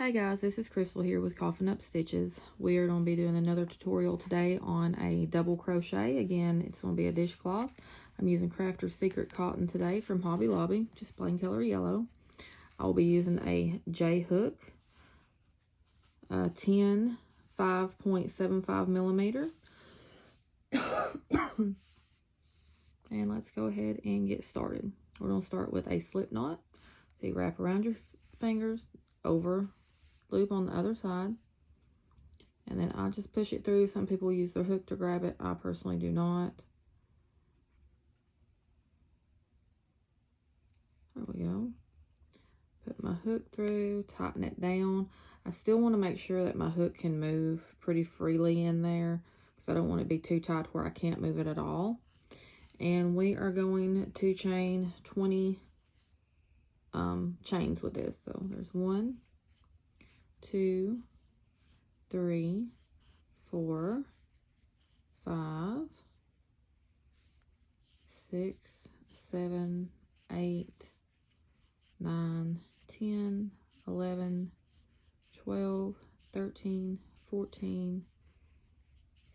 Hey guys, this is Crystal here with Coffin Up Stitches. We are going to be doing another tutorial today on a double crochet. Again, it's going to be a dishcloth. I'm using Crafter's Secret Cotton today from Hobby Lobby, just plain color yellow. I'll be using a J hook, 10 5.75 millimeter. And let's go ahead and get started. We're going to start with a slip knot. So you wrap around your fingers, over loop on the other side, and then I just push it through. Some people use their hook to grab it. I personally do not. There we go. Put my hook through, tighten it down. I still want to make sure that my hook can move pretty freely in there because I don't want it to be too tight where I can't move it at all. And we are going to chain 20 chains with this. So there's 1, 2, 3, 4, 5, 6, 7, 8, 9, 10, 11, 12, 13, 14,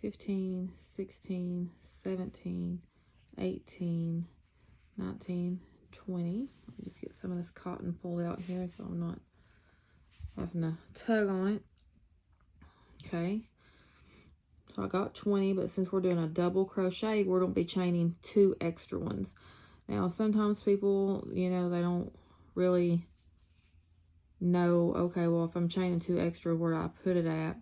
15, 16, 17, 18, 19, 20. Let me just get some of this cotton pulled out here so I'm not having to tug on it. Okay, so I got 20, but since we're doing a double crochet, we're going to be chaining 2 extra ones. Now, sometimes people, you know, they don't really know, okay, well, if I'm chaining 2 extra, where do I put it at?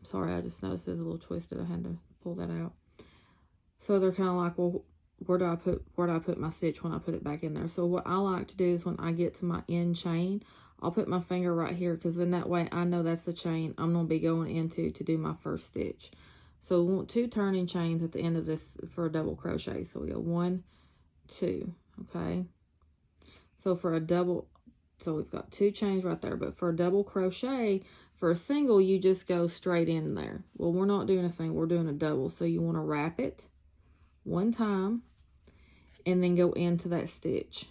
Sorry, I just noticed it's a little twisted. I had to pull that out. So they're kind of like, well, where do I put my stitch when I put it back in there? So what I like to do is when I get to my end chain, I'll put my finger right here, because then that way I know that's the chain I'm going to be going into to do my first stitch. So we want 2 turning chains at the end of this for a double crochet. So we go 1, 2, okay? So for a double, so we've got 2 chains right there, but for a double crochet, for a single, you just go straight in there. Well, we're not doing a single, we're doing a double. So you want to wrap it 1 time and then go into that stitch.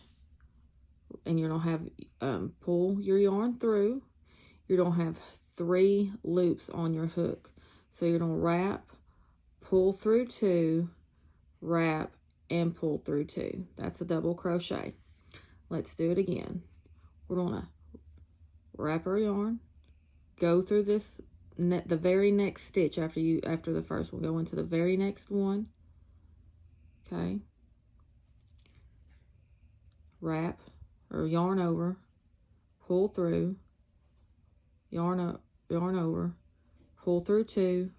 And you're going to have, pull your yarn through. You're going to have 3 loops on your hook. So you're going to wrap, pull through 2, wrap, and pull through 2. That's a double crochet. Let's do it again. We're going to wrap our yarn, go through this, the very next stitch after the first one, go into the very next one. Okay. Wrap or yarn over, pull through, yarn up, yarn over, pull through 2,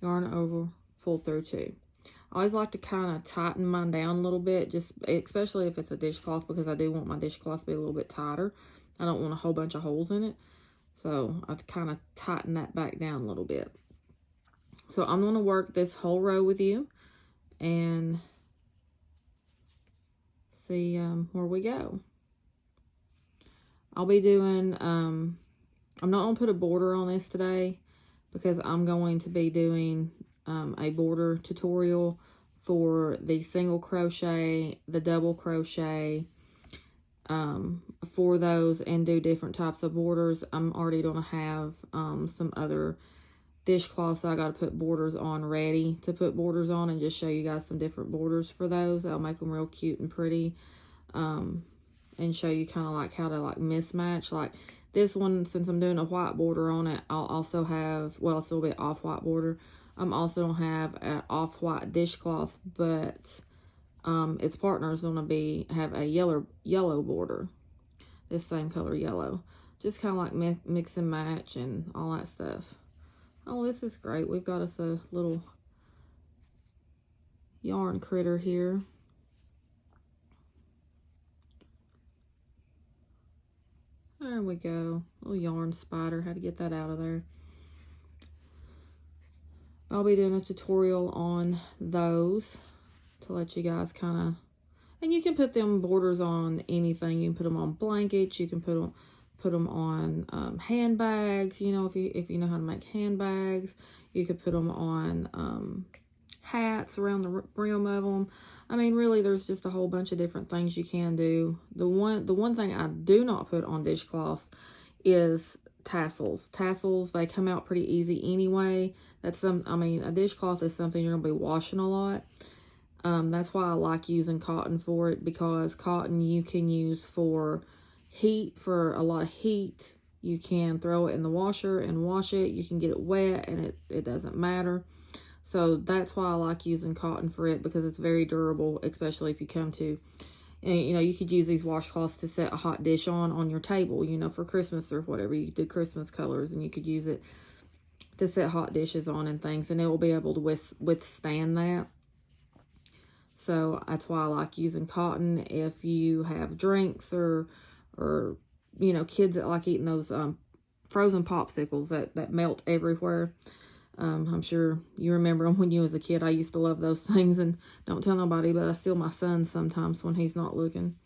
yarn over, pull through 2. I always like to kind of tighten mine down a little bit, just especially if it's a dishcloth, because I do want my dishcloth to be a little bit tighter. I don't want a whole bunch of holes in it, so I kind of tighten that back down a little bit. So I'm going to work this whole row with you and see where we go. I'll be doing, I'm not going to put a border on this today because I'm going to be doing a border tutorial for the single crochet, the double crochet, for those, and do different types of borders. I'm already going to have some other dishcloths I got to put borders on ready to put borders on, and just show you guys some different borders for those. I'll make them real cute and pretty, and show you kind of like how to like mismatch. Like this one, since I'm doing a white border on it, I'll also have, well, it's a little bit off-white border. I'm also going to have an off-white dishcloth, but its partner is going to have a yellow border, this same color yellow. Just kind of like mix and match and all that stuff. Oh, this is great. We've got us a little yarn critter here. There we go. Little yarn spider. How to get that out of there. I'll be doing a tutorial on those to let you guys kind of, and you can put them borders on anything. You can put them on blankets. You can put them on handbags. You know, if you know how to make handbags, you could put them on hats around the brim of them. I mean, really, there's just a whole bunch of different things you can do. The one thing I do not put on dishcloths is tassels. Tassels, they come out pretty easy anyway. That's I mean, a dishcloth is something you're going to be washing a lot. That's why I like using cotton for it, because cotton you can use for heat, for a lot of heat. You can throw it in the washer and wash it. You can get it wet and it doesn't matter. So that's why I like using cotton for it, because it's very durable, especially if you come to, and, you know, you could use these washcloths to set a hot dish on your table, you know, for Christmas or whatever. You do Christmas colors, and you could use it to set hot dishes on and things, and it will be able to withstand that. So that's why I like using cotton. If you have drinks or you know, kids that like eating those frozen popsicles that melt everywhere. I'm sure you remember them when you was a kid. I used to love those things, and don't tell nobody, but I steal my son sometimes when he's not looking.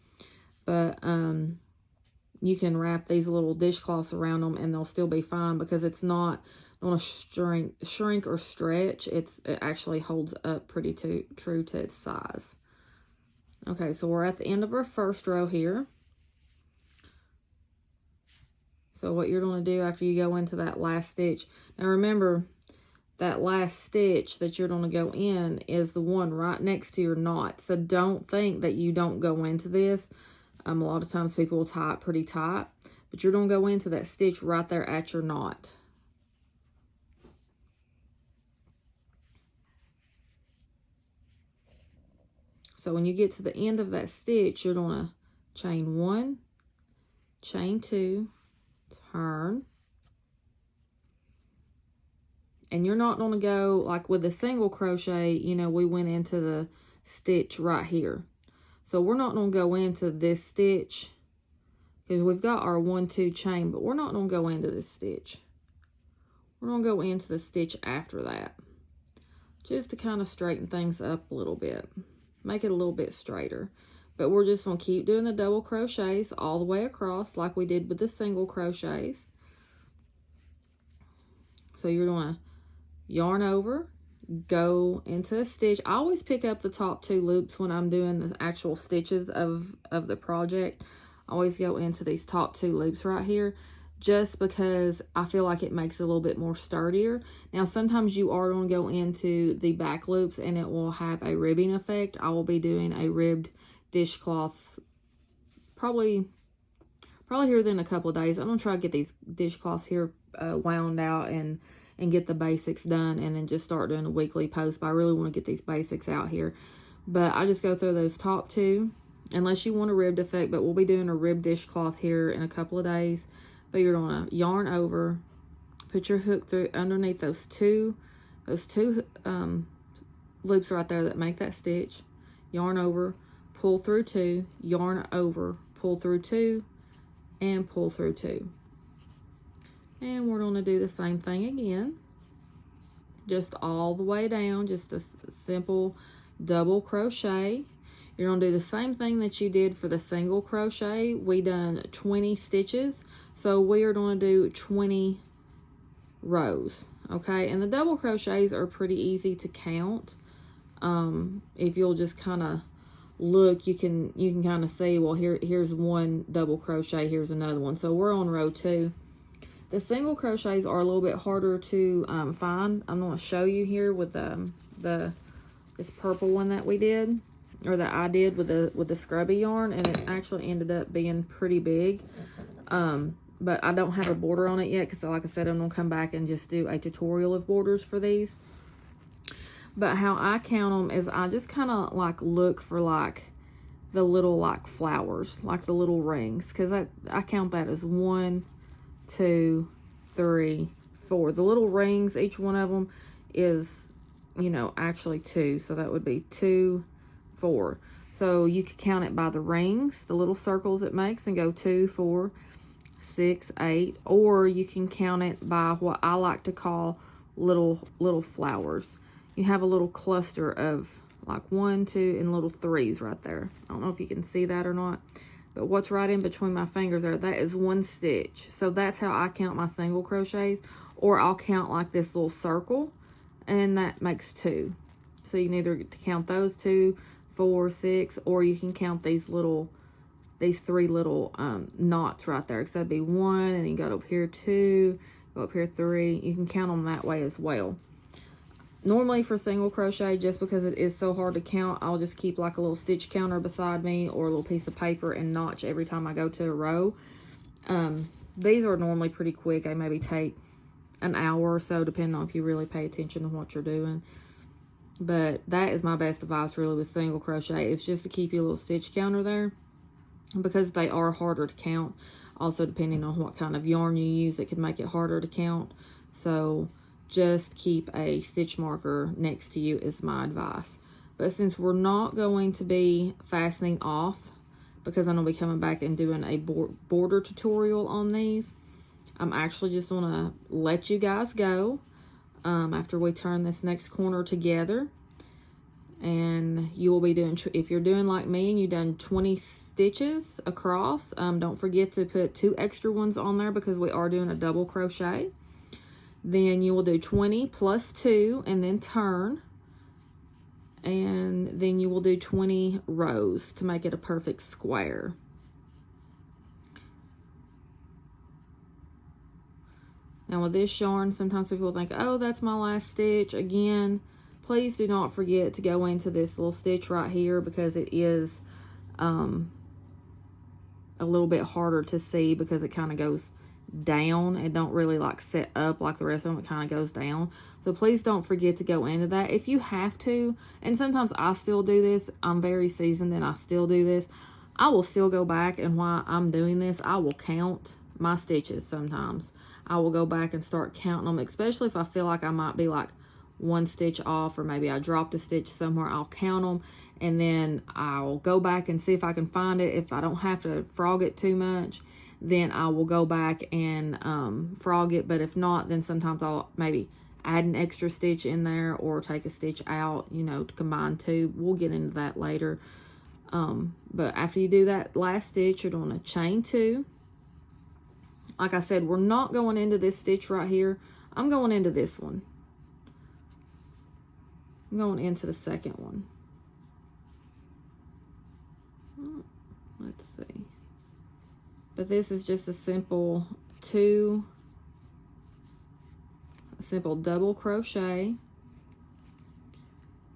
But you can wrap these little dishcloths around them, and they'll still be fine, because it's not going to shrink or stretch. It actually holds up pretty true to its size. Okay, so we're at the end of our first row here. So what you're going to do after you go into that last stitch, now remember, that last stitch that you're going to go in is the one right next to your knot. So don't think that you don't go into this. A lot of times people will tie it pretty tight, but you're going to go into that stitch right there at your knot. So when you get to the end of that stitch, you're going to chain 1, chain 2, turn. And you're not going to go, like with a single crochet, you know, we went into the stitch right here. So we're not going to go into this stitch, because we've got our 1, 2 chain, but we're not going to go into this stitch. We're going to go into the stitch after that, just to kind of straighten things up a little bit, make it a little bit straighter. But we're just going to keep doing the double crochets all the way across, like we did with the single crochets. So you're going to yarn over, go into a stitch. I always pick up the top 2 loops when I'm doing the actual stitches of the project. I always go into these top 2 loops right here, just because I feel like it makes it a little bit more sturdier. Now, sometimes you are going to go into the back loops and it will have a ribbing effect. I will be doing a ribbed dishcloth probably here within a couple of days. I'm going to try to get these dishcloths here wound out and get the basics done, and then just start doing a weekly post. But I really want to get these basics out here. But I just go through those top 2, unless you want a ribbed effect, but we'll be doing a ribbed dishcloth here in a couple of days. But you're going to yarn over, put your hook through underneath those two loops right there that make that stitch, yarn over, pull through 2, yarn over, pull through 2, and pull through 2. And we're going to do the same thing again, just all the way down, just a simple double crochet. You're going to do the same thing that you did for the single crochet. We done 20 stitches, so we are going to do 20 rows, okay? And the double crochets are pretty easy to count. If you'll just kind of look, you can kind of see, well, here's one double crochet, here's another one. So we're on row 2. The single crochets are a little bit harder to find. I'm going to show you here with this purple one that we did, or that I did with the scrubby yarn, and it actually ended up being pretty big. But I don't have a border on it yet, because like I said, I'm going to come back and just do a tutorial of borders for these. But how I count them is I just kind of like look for like the little like flowers, like the little rings, because I count that as 1, 2, 3, 4. The little rings, each one of them is, you know, actually 2. So that would be 2, 4. So you could count it by the rings, the little circles it makes, and go 2, 4, 6, 8. Or you can count it by what I like to call little flowers. You have a little cluster of like 1, 2, and little 3s right there. I don't know if you can see that or not. But what's right in between my fingers there, that is 1 stitch. So that's how I count my single crochets. Or I'll count like this little circle, and that makes 2. So you can either count those 2, 4, 6, or you can count these little these 3 little knots right there, because that'd be 1, and then you go up here 2, go up here 3. You can count them that way as well. Normally for single crochet, just because it is so hard to count, I'll just keep like a little stitch counter beside me or a little piece of paper and notch every time I go to a row. These are normally pretty quick. They maybe take an hour or so, depending on if you really pay attention to what you're doing. But that is my best advice really with single crochet. It's just to keep your little stitch counter there, because they are harder to count. Also, depending on what kind of yarn you use, it can make it harder to count. So just keep a stitch marker next to you is my advice. But since we're not going to be fastening off, because I'm going to be coming back and doing a border tutorial on these, I'm actually just going to let you guys go after we turn this next corner together. And you will be doing, if you're doing like me and you've done 20 stitches across, don't forget to put 2 extra ones on there, because we are doing a double crochet. Then you will do 20 plus 2 and then turn, and then you will do 20 rows to make it a perfect square. Now with this yarn, sometimes people think, oh, that's my last stitch. Again, please do not forget to go into this little stitch right here, because it is a little bit harder to see, because it kind of goes down. It don't really like set up like the rest of them. It kind of goes down. So please don't forget to go into that if you have to. And sometimes I still do this. I'm very seasoned and I still do this. I will still go back, and while I'm doing this, I will count my stitches. Sometimes I will go back and start counting them, especially if I feel like I might be like 1 stitch off, or maybe I dropped a stitch somewhere. I'll count them, and then I'll go back and see if I can find it. If I don't have to frog it too much, then I will go back and frog it. But if not, then sometimes I'll maybe add an extra stitch in there, or take a stitch out, you know, to combine 2. We'll get into that later. But after you do that last stitch, you're doing a chain 2. Like I said, we're not going into this stitch right here. I'm going into this one. I'm going into the second one. Let's see. But this is just a simple double crochet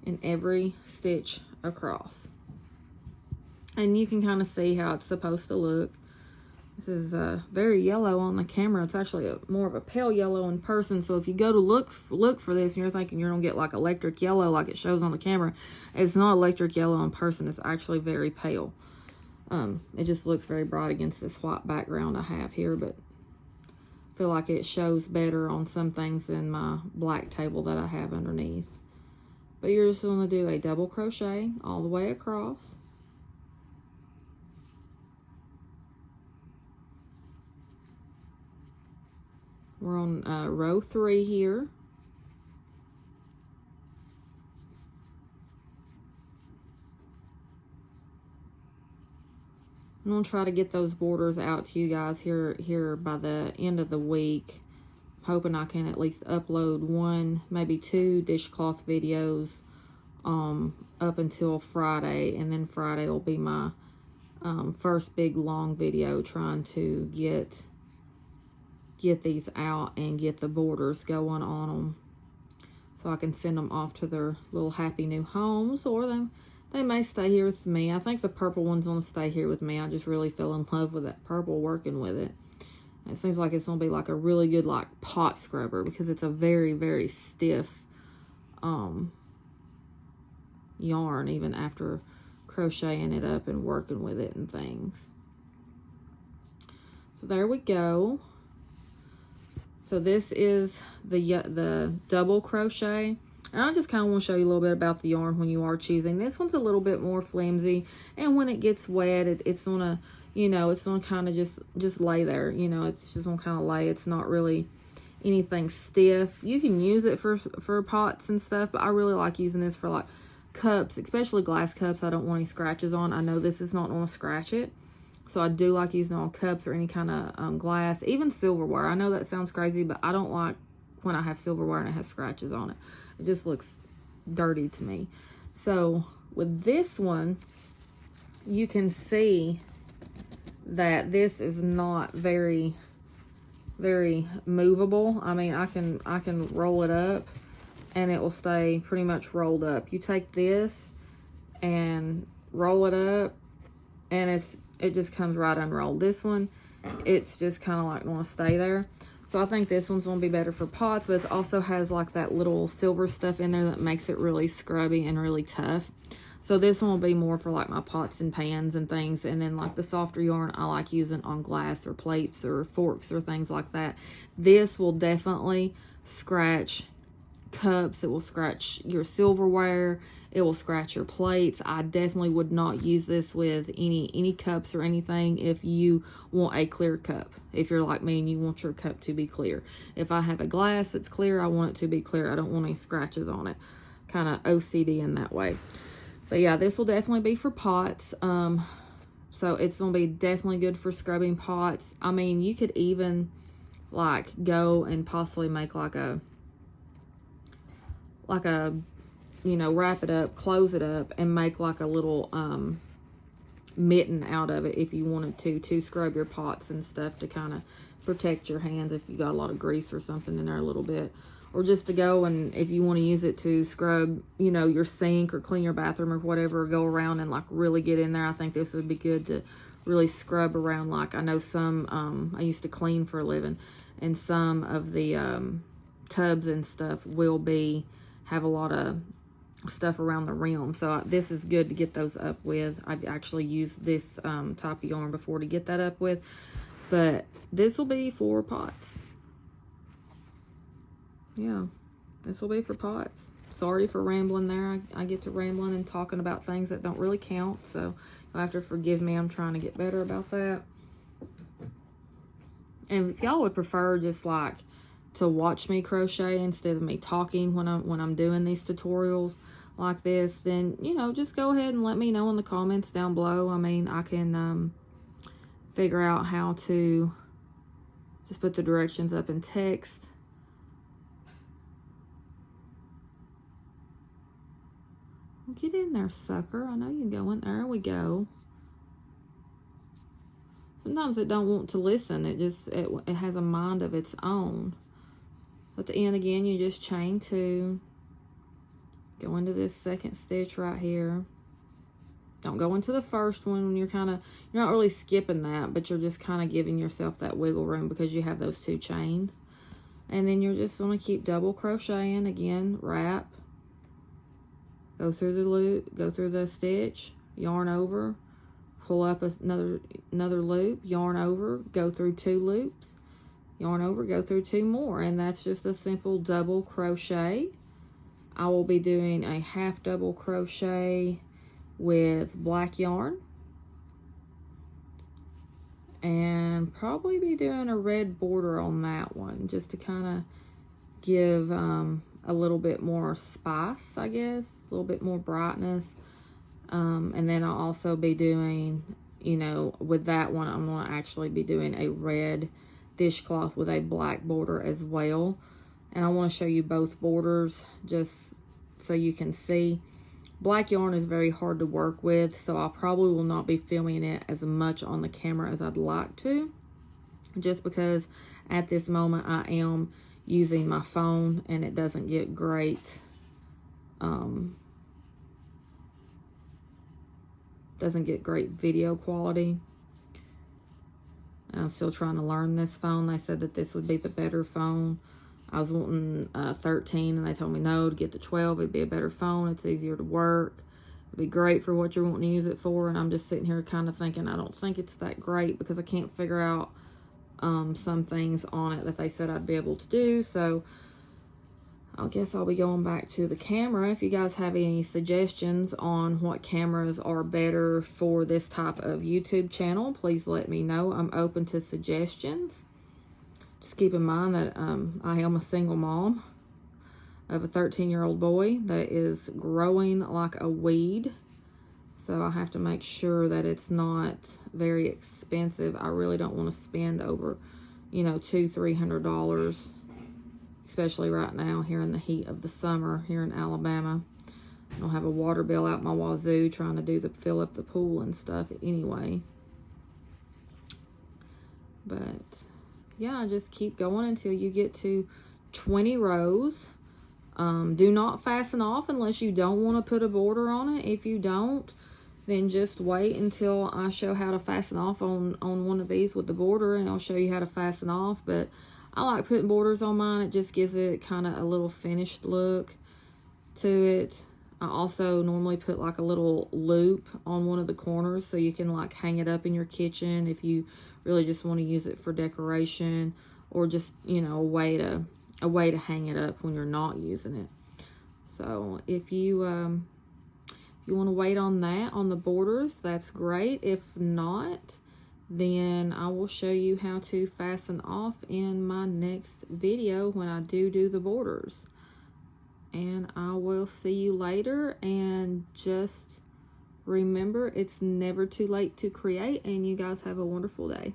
in every stitch across. And you can kind of see how it's supposed to look. This is very yellow on the camera. It's actually more of a pale yellow in person. So if you go to look for this and you're thinking you're going to get like electric yellow like it shows on the camera, it's not electric yellow in person. It's actually very pale. It just looks very bright against this white background I have here, but I feel like it shows better on some things than my black table that I have underneath. But you're just going to do a double crochet all the way across. We're on row 3 here. I'm going to try to get those borders out to you guys here by the end of the week. Hoping I can at least upload 1, maybe 2 dishcloth videos up until Friday. And then Friday will be my first big long video trying to get these out and get the borders going on them, so I can send them off to their little happy new homes, or they may stay here with me. I think the purple one's gonna stay here with me. I just really fell in love with that purple working with it. It seems like it's gonna be like a really good like pot scrubber, because it's a very, very stiff yarn even after crocheting it up and working with it and things. So there we go. So this is the double crochet. And I just kind of want to show you a little bit about the yarn when you are choosing. This one's a little bit more flimsy, and when it gets wet, it's gonna, you know, it's gonna kind of just lay there. You know, it's just gonna kind of lay. It's not really anything stiff. You can use it for pots and stuff, but I really like using this for like cups, especially glass cups. I don't want any scratches on. I know this is not gonna scratch it, so I do like using it on cups or any kind of glass, even silverware. I know that sounds crazy, but I don't like when I have silverware and it has scratches on it. It just looks dirty to me. So with this one, you can see that this is not very movable. I mean, I can roll it up and it will stay pretty much rolled up. You take this and roll it up and it just comes right unrolled. This one, it's just kind of like want to stay there. So I think this one's gonna be better for pots, but it also has like that little silver stuff in there that makes it really scrubby and really tough. So this one will be more for like my pots and pans and things. And then like the softer yarn, I like using on glass or plates or forks or things like that. This will definitely scratch cups. It will scratch your silverware. It will scratch your plates. I definitely would not use this with any cups or anything if you want a clear cup. If you're like me and you want your cup to be clear. If I have a glass that's clear, I want it to be clear. I don't want any scratches on it. Kind of OCD in that way. But yeah, this will definitely be for pots. So it's going to be definitely good for scrubbing pots. I mean, you could even like go and possibly make like a, you know, wrap it up, close it up, and make like a little mitten out of it if you wanted to scrub your pots and stuff to kind of protect your hands if you got a lot of grease or something in there a little bit. Or just to go and if you want to use it to scrub, you know, your sink or clean your bathroom or whatever, go around and like really get in there. I think this would be good to really scrub around. Like I know some, I used to clean for a living, and some of the tubs and stuff will have a lot of stuff around the rim. So this is good to get those up with. I've actually used this type of yarn before to get that up with, but this will be for pots. Yeah, this will be for pots. Sorry for rambling there. I get to rambling and talking about things that don't really count, so you'll have to forgive me. I'm trying to get better about that. And if y'all would prefer just like to watch me crochet instead of me talking when I'm doing these tutorials like this, then, you know, just go ahead and let me know in the comments down below. I mean, I can figure out how to just put the directions up in text. Get in there, sucker. I know you going. There we go. Sometimes it don't want to listen. It has a mind of its own. At the end again, you just chain 2. Go into this second stitch right here. Don't go into the first one when you're not really skipping that, but you're just kind of giving yourself that wiggle room because you have those 2 chains. And then you're just going to keep double crocheting again, wrap. Go through the loop, go through the stitch, yarn over, pull up another loop, yarn over, go through 2 loops, yarn over, go through 2 more, and that's just a simple double crochet. I will be doing a half double crochet with black yarn, and probably be doing a red border on that one just to kind of give a little bit more spice, I guess, a little bit more brightness. And then I'll also be doing, you know, with that one, I'm going to actually be doing a red dishcloth with a black border as well. And I want to show you both borders just so you can see. Black yarn is very hard to work with, so I probably will not be filming it as much on the camera as I'd like to, just because at this moment I am using my phone and it doesn't get great video quality. I'm still trying to learn this phone. They said that this would be the better phone. I was wanting 13 and they told me no, to get the 12 it'd be a better phone. It's easier to work. It'd be great for what you're wanting to use it for. And I'm just sitting here kind of thinking I don't think it's that great because I can't figure out some things on it that they said I'd be able to do. So I guess I'll be going back to the camera. If you guys have any suggestions on what cameras are better for this type of YouTube channel, please let me know. I'm open to suggestions. Just keep in mind that I am a single mom of a 13-year-old boy that is growing like a weed. So I have to make sure that it's not very expensive. I really don't want to spend over, you know, $200-300, especially right now here in the heat of the summer here in Alabama. I don't have a water bill out my wazoo trying to fill up the pool and stuff anyway. But yeah, just keep going until you get to 20 rows. Do not fasten off unless you don't want to put a border on it. If you don't, then just wait until I show how to fasten off on one of these with the border, and I'll show you how to fasten off. But I like putting borders on mine. It just gives it kind of a little finished look to it. I also normally put like a little loop on one of the corners so you can like hang it up in your kitchen if you really just want to use it for decoration, or just, you know, a way to hang it up when you're not using it. So if you want to wait on that, on the borders, that's great. If not, then I will show you how to fasten off in my next video when I do the borders. And I will see you later, and just remember, it's never too late to create, and you guys have a wonderful day.